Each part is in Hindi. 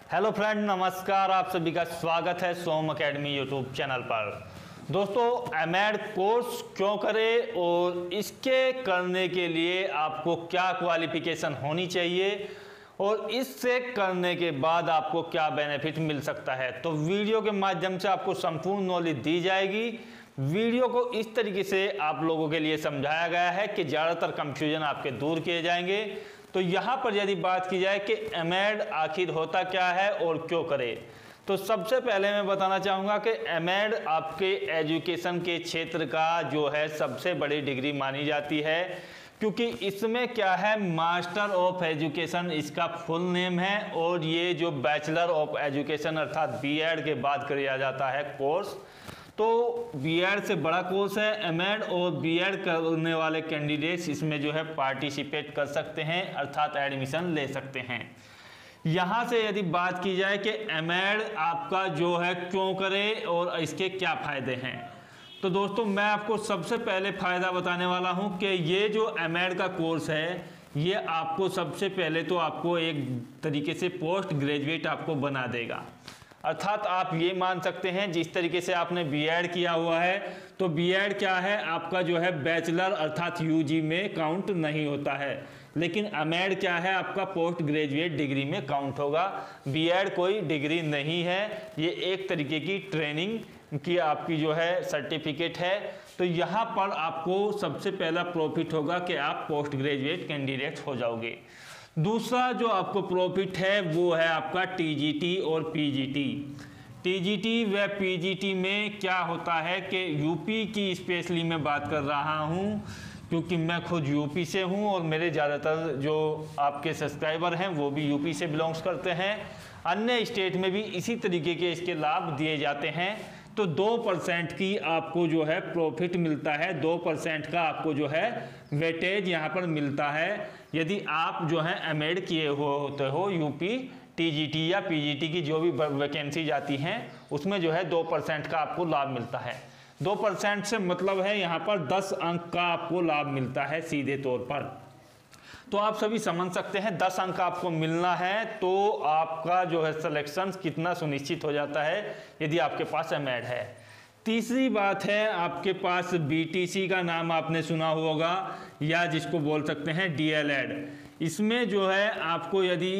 हेलो फ्रेंड, नमस्कार। आप सभी का स्वागत है सोम एकेडमी यूट्यूब चैनल पर। दोस्तों, एमएड कोर्स क्यों करें और इसके करने के लिए आपको क्या क्वालिफिकेशन होनी चाहिए और इससे करने के बाद आपको क्या बेनिफिट मिल सकता है, तो वीडियो के माध्यम से आपको संपूर्ण नॉलेज दी जाएगी। वीडियो को इस तरीके से आप लोगों के लिए समझाया गया है कि ज़्यादातर कंफ्यूजन आपके दूर किए जाएंगे। तो यहाँ पर यदि बात की जाए कि एमएड आखिर होता क्या है और क्यों करें, तो सबसे पहले मैं बताना चाहूँगा कि एमएड आपके एजुकेशन के क्षेत्र का जो है सबसे बड़ी डिग्री मानी जाती है, क्योंकि इसमें क्या है, मास्टर ऑफ एजुकेशन इसका फुल नेम है और ये जो बैचलर ऑफ एजुकेशन अर्थात बीएड के बाद किया जाता है कोर्स, तो बीएड से बड़ा कोर्स है एमएड और बीएड करने वाले कैंडिडेट्स इसमें जो है पार्टिसिपेट कर सकते हैं अर्थात एडमिशन ले सकते हैं। यहाँ से यदि बात की जाए कि एमएड आपका जो है क्यों करें और इसके क्या फ़ायदे हैं, तो दोस्तों मैं आपको सबसे पहले फ़ायदा बताने वाला हूँ कि ये जो एमएड का कोर्स है ये आपको सबसे पहले तो आपको एक तरीके से पोस्ट ग्रेजुएट आपको बना देगा। अर्थात आप ये मान सकते हैं जिस तरीके से आपने बीएड किया हुआ है, तो बीएड क्या है, आपका जो है बैचलर अर्थात यूजी में काउंट नहीं होता है, लेकिन एमएड क्या है, आपका पोस्ट ग्रेजुएट डिग्री में काउंट होगा। बीएड कोई डिग्री नहीं है, ये एक तरीके की ट्रेनिंग की आपकी जो है सर्टिफिकेट है। तो यहाँ पर आपको सबसे पहला प्रॉफिट होगा कि आप पोस्ट ग्रेजुएट कैंडिडेट हो जाओगे। दूसरा जो आपको प्रॉफिट है वो है आपका टीजीटी और पीजीटी। टीजीटी व पीजीटी में क्या होता है कि यूपी की स्पेशली मैं बात कर रहा हूँ, क्योंकि मैं खुद यूपी से हूँ और मेरे ज़्यादातर जो आपके सब्सक्राइबर हैं वो भी यूपी से बिलोंग्स करते हैं। अन्य स्टेट में भी इसी तरीके के इसके लाभ दिए जाते हैं। तो 2% की आपको जो है प्रॉफिट मिलता है, 2% का आपको जो है वेटेज यहाँ पर मिलता है यदि आप जो है एमएड किए होते हो। यूपी टीजीटी या पीजीटी की जो भी वैकेंसी जाती हैं उसमें जो है 2% का आपको लाभ मिलता है। 2% से मतलब है यहाँ पर 10 अंक का आपको लाभ मिलता है सीधे तौर पर। तो आप सभी समझ सकते हैं 10 अंक आपको मिलना है तो आपका जो है सिलेक्शन कितना सुनिश्चित हो जाता है यदि आपके पास एमएड है। तीसरी बात है, आपके पास बीटीसी का नाम आपने सुना होगा या जिसको बोल सकते हैं डीएलएड। इसमें जो है आपको यदि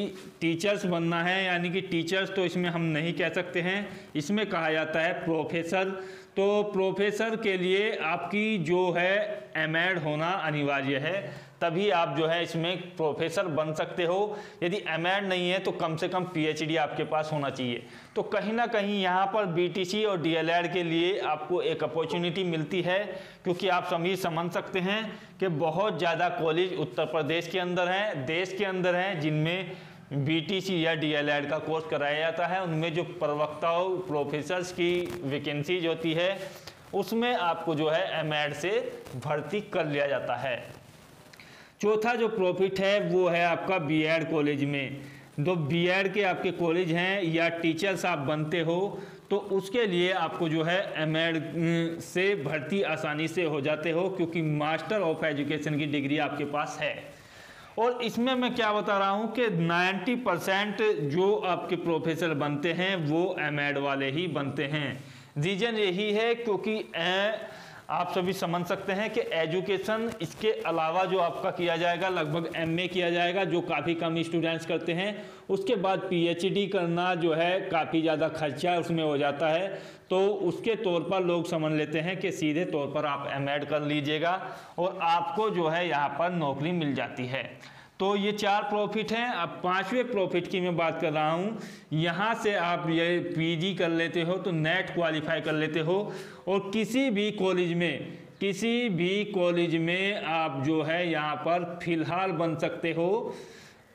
टीचर्स बनना है, यानी कि टीचर्स तो इसमें हम नहीं कह सकते हैं, इसमें कहा जाता है प्रोफेसर। तो प्रोफेसर के लिए आपकी जो है एमएड होना अनिवार्य है, तभी आप जो है इसमें प्रोफेसर बन सकते हो। यदि एमएड नहीं है तो कम से कम पीएचडी आपके पास होना चाहिए। तो कहीं ना कहीं यहाँ पर बीटीसी और डीएलएड के लिए आपको एक अपॉर्चुनिटी मिलती है, क्योंकि आप सभी समझ सकते हैं कि बहुत ज़्यादा कॉलेज उत्तर प्रदेश के अंदर हैं, देश के अंदर हैं, जिनमें बीटीसी या डीएलएड का कोर्स कराया जाता है। उनमें जो प्रवक्ताओं प्रोफेसर्स की वैकेंसीज होती है उसमें आपको जो है एमएड से भर्ती कर लिया जाता है। चौथा जो प्रॉफिट है वो है आपका बीएड कॉलेज में। जो बीएड के आपके कॉलेज हैं या टीचर्स आप बनते हो तो उसके लिए आपको जो है एमएड से भर्ती आसानी से हो जाते हो, क्योंकि मास्टर ऑफ एजुकेशन की डिग्री आपके पास है। और इसमें मैं क्या बता रहा हूँ कि 90% जो आपके प्रोफेसर बनते हैं वो एमएड वाले ही बनते हैं। रीज़न यही है क्योंकि आप सभी समझ सकते हैं कि एजुकेशन इसके अलावा जो आपका किया जाएगा, लगभग एमए किया जाएगा जो काफ़ी कम स्टूडेंट्स करते हैं। उसके बाद पीएचडी करना जो है काफ़ी ज़्यादा खर्चा उसमें हो जाता है, तो उसके तौर पर लोग समझ लेते हैं कि सीधे तौर पर आप एमएड कर लीजिएगा और आपको जो है यहाँ पर नौकरी मिल जाती है। तो ये 4 प्रॉफिट हैं। अब 5वें प्रॉफिट की मैं बात कर रहा हूँ। यहाँ से आप ये पीजी कर लेते हो तो नेट क्वालिफाई कर लेते हो और किसी भी कॉलेज में आप जो है यहाँ पर फिलहाल बन सकते हो,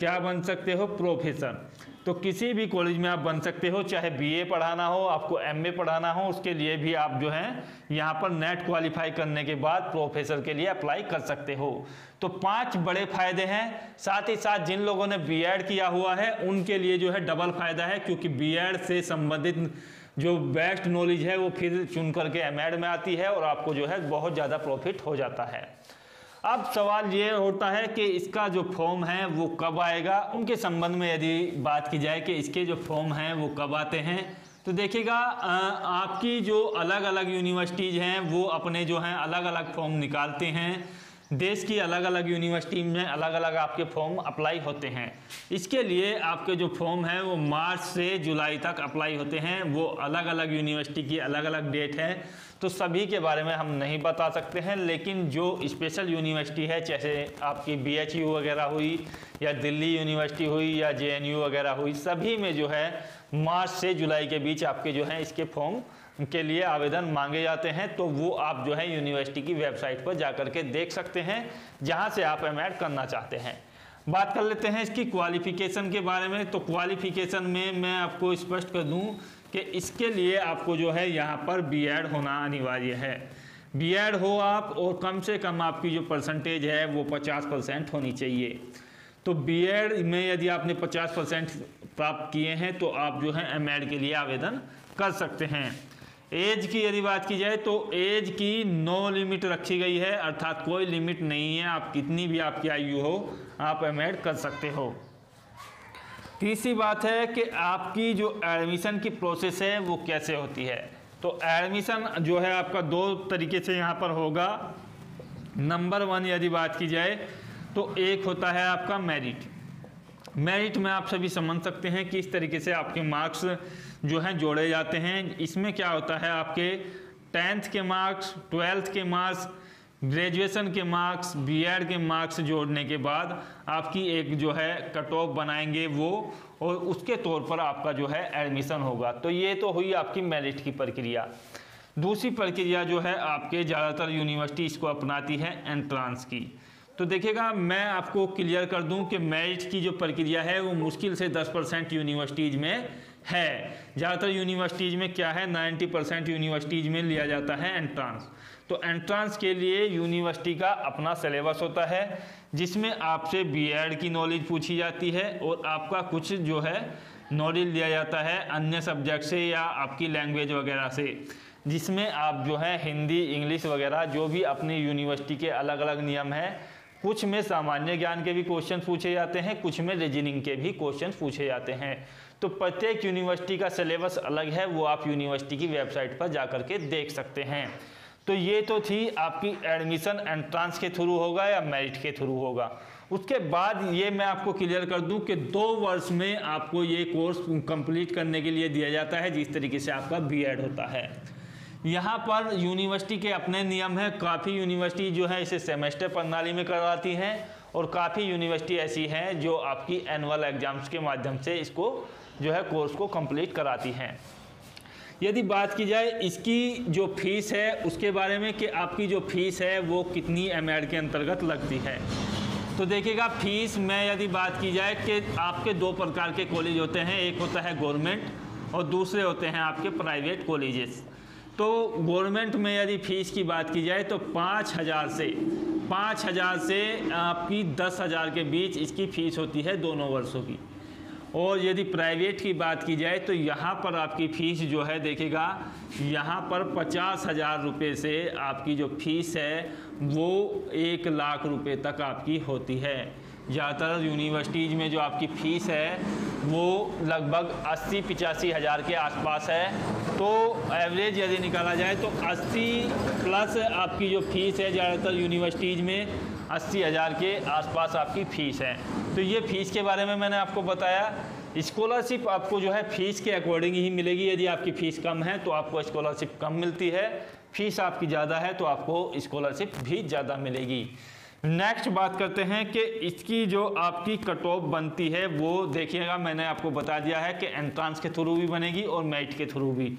क्या बन सकते हो, प्रोफेसर। तो किसी भी कॉलेज में आप बन सकते हो, चाहे बीए पढ़ाना हो, आपको एमए पढ़ाना हो, उसके लिए भी आप जो है यहाँ पर नेट क्वालिफाई करने के बाद प्रोफेसर के लिए अप्लाई कर सकते हो। तो 5 बड़े फायदे हैं। साथ ही साथ जिन लोगों ने बीएड किया हुआ है उनके लिए जो है डबल फायदा है, क्योंकि बीएड से संबंधित जो बेस्ट नॉलेज है वो फिर चुन करके एमएड में आती है और आपको जो है बहुत ज़्यादा प्रॉफिट हो जाता है। अब सवाल ये होता है कि इसका जो फॉर्म है वो कब आएगा। उनके संबंध में यदि बात की जाए कि इसके जो फॉर्म हैं वो कब आते हैं, तो देखिएगा आपकी जो अलग अलग यूनिवर्सिटीज़ हैं वो अपने जो हैं अलग अलग फॉर्म निकालते हैं। देश की अलग अलग यूनिवर्सिटी में अलग अलग आपके फॉर्म अप्लाई होते हैं। इसके लिए आपके जो फॉर्म हैं वो मार्च से जुलाई तक अप्लाई होते हैं। वो अलग अलग यूनिवर्सिटी की अलग अलग डेट है, तो सभी के बारे में हम नहीं बता सकते हैं, लेकिन जो स्पेशल यूनिवर्सिटी है जैसे आपकी BHU वगैरह हुई या दिल्ली यूनिवर्सिटी हुई या JNU वगैरह हुई, सभी में जो है मार्च से जुलाई के बीच आपके जो है इसके फॉर्म के लिए आवेदन मांगे जाते हैं। तो वो आप जो है यूनिवर्सिटी की वेबसाइट पर जा कर के देख सकते हैं जहां से आप एमएड करना चाहते हैं। बात कर लेते हैं इसकी क्वालिफिकेशन के बारे में। तो क्वालिफिकेशन में मैं आपको स्पष्ट कर दूं कि इसके लिए आपको जो है यहाँ पर B.Ed होना अनिवार्य है। B.Ed हो आप, और कम से कम आपकी जो परसेंटेज है वो 50% होनी चाहिए। तो B.Ed में यदि आपने 50% प्राप्त किए हैं तो आप जो है एमएड के लिए आवेदन कर सकते हैं। एज की यदि बात की जाए तो एज की नो लिमिट रखी गई है, अर्थात कोई लिमिट नहीं है। आप कितनी भी आपकी आयु हो आप एमएड कर सकते हो। तीसरी बात है कि आपकी जो एडमिशन की प्रोसेस है वो कैसे होती है। तो एडमिशन जो है आपका 2 तरीके से यहाँ पर होगा। नंबर 1 यदि बात की जाए तो एक होता है आपका मेरिट। मेरिट में आप सभी समझ सकते हैं कि इस तरीके से आपके मार्क्स जो हैं जोड़े जाते हैं। इसमें क्या होता है, आपके 10th के मार्क्स, 12th के मार्क्स, ग्रेजुएशन के मार्क्स, B.Ed के मार्क्स जोड़ने के बाद आपकी एक जो है कट ऑफ बनाएंगे वो, और उसके तौर पर आपका जो है एडमिशन होगा। तो ये तो हुई आपकी मेरिट की प्रक्रिया। दूसरी प्रक्रिया जो है आपके ज़्यादातर यूनिवर्सिटी इसको अपनाती है एंट्रांस की। तो देखिएगा मैं आपको क्लियर कर दूं कि मेरिट की जो प्रक्रिया है वो मुश्किल से 10% यूनिवर्सिटीज़ में है। ज़्यादातर यूनिवर्सिटीज़ में क्या है, 90% यूनिवर्सिटीज़ में लिया जाता है एंट्रांस। तो एंट्रांस के लिए यूनिवर्सिटी का अपना सिलेबस होता है जिसमें आपसे B.Ed की नॉलेज पूछी जाती है और आपका कुछ जो है नॉलेज लिया जाता है अन्य सब्जेक्ट से या आपकी लैंग्वेज वगैरह से, जिसमें आप जो है हिंदी, इंग्लिश वगैरह जो भी अपनी यूनिवर्सिटी के अलग अलग नियम हैं, कुछ में सामान्य ज्ञान के भी क्वेश्चन पूछे जाते हैं, कुछ में रीजनिंग के भी क्वेश्चन पूछे जाते हैं। तो प्रत्येक यूनिवर्सिटी का सिलेबस अलग है, वो आप यूनिवर्सिटी की वेबसाइट पर जा कर के देख सकते हैं। तो ये तो थी आपकी एडमिशन एंट्रांस के थ्रू होगा या मेरिट के थ्रू होगा। उसके बाद ये मैं आपको क्लियर कर दूं कि 2 वर्ष में आपको ये कोर्स कंप्लीट करने के लिए दिया जाता है, जिस तरीके से आपका B.Ed होता है। यहाँ पर यूनिवर्सिटी के अपने नियम हैं। काफ़ी यूनिवर्सिटी जो है इसे सेमेस्टर प्रणाली में करवाती हैं और काफ़ी यूनिवर्सिटी ऐसी हैं जो आपकी एनुअल एग्जाम्स के माध्यम से इसको जो है कोर्स को कंप्लीट कराती हैं। यदि बात की जाए इसकी जो फीस है उसके बारे में कि आपकी जो फीस है वो कितनी एमएड के अंतर्गत लगती है, तो देखिएगा फीस में यदि बात की जाए कि आपके 2 प्रकार के कॉलेज होते हैं, एक होता है गवर्नमेंट और दूसरे होते हैं आपके प्राइवेट कॉलेजेस। तो गवर्नमेंट में यदि फ़ीस की बात की जाए तो 5,000 से आपकी 10,000 के बीच इसकी फ़ीस होती है दोनों वर्षों की। और यदि प्राइवेट की बात की जाए तो यहाँ पर आपकी फ़ीस जो है देखिएगा, यहाँ पर 50,000 रुपये से आपकी जो फ़ीस है वो 1 लाख रुपये तक आपकी होती है। ज़्यादातर यूनिवर्सिटीज़ में जो आपकी फ़ीस है वो लगभग 80-85 हज़ार के आसपास है। तो एवरेज यदि निकाला जाए तो 80 प्लस आपकी जो फ़ीस है ज़्यादातर यूनिवर्सिटीज़ में 80,000 के आसपास आपकी फ़ीस है। तो ये फ़ीस के बारे में मैंने आपको बताया। स्कॉलरशिप आपको जो है फ़ीस के अकॉर्डिंग ही मिलेगी। यदि आपकी फ़ीस कम है तो आपको स्कॉलरशिप कम मिलती है, फ़ीस आपकी ज़्यादा है तो आपको स्कॉलरशिप भी ज़्यादा मिलेगी। नेक्स्ट बात करते हैं कि इसकी जो आपकी कट ऑफ बनती है वो देखिएगा, मैंने आपको बता दिया है कि एंट्रांस के थ्रू भी बनेगी और मेरिट के थ्रू भी।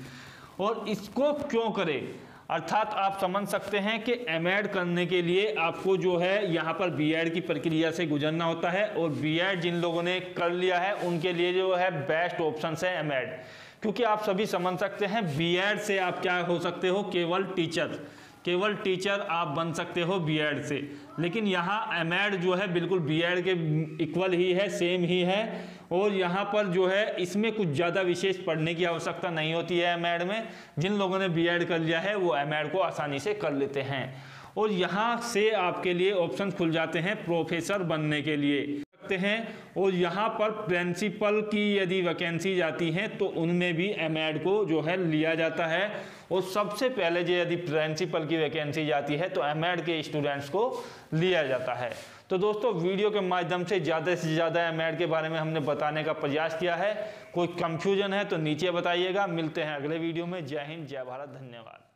और इसको क्यों करें, अर्थात आप समझ सकते हैं कि एमएड करने के लिए आपको जो है यहाँ पर B.Ed की प्रक्रिया से गुजरना होता है। और B.Ed जिन लोगों ने कर लिया है उनके लिए जो है बेस्ट ऑप्शन है एमएड, क्योंकि आप सभी समझ सकते हैं B.Ed से आप क्या हो सकते हो, केवल टीचर आप बन सकते हो B.Ed से। लेकिन यहाँ एमएड जो है बिल्कुल B.Ed के इक्वल ही है, सेम ही है। और यहाँ पर जो है इसमें कुछ ज़्यादा विशेष पढ़ने की आवश्यकता नहीं होती है एमएड में। जिन लोगों ने B.Ed कर लिया है वो एमएड को आसानी से कर लेते हैं। और यहाँ से आपके लिए ऑप्शन खुल जाते हैं प्रोफेसर बनने के लिए हैं। और यहाँ पर प्रिंसिपल की यदि वैकेंसी जाती हैं तो उनमें भी एमएड को जो है लिया जाता है। और सबसे पहले जो यदि प्रिंसिपल की वैकेंसी जाती है तो एमएड के स्टूडेंट्स को लिया जाता है। तो दोस्तों वीडियो के माध्यम से ज़्यादा एमएड के बारे में हमने बताने का प्रयास किया है। कोई कंफ्यूजन है तो नीचे बताइएगा। मिलते हैं अगले वीडियो में। जय हिंद, जय भारत, धन्यवाद।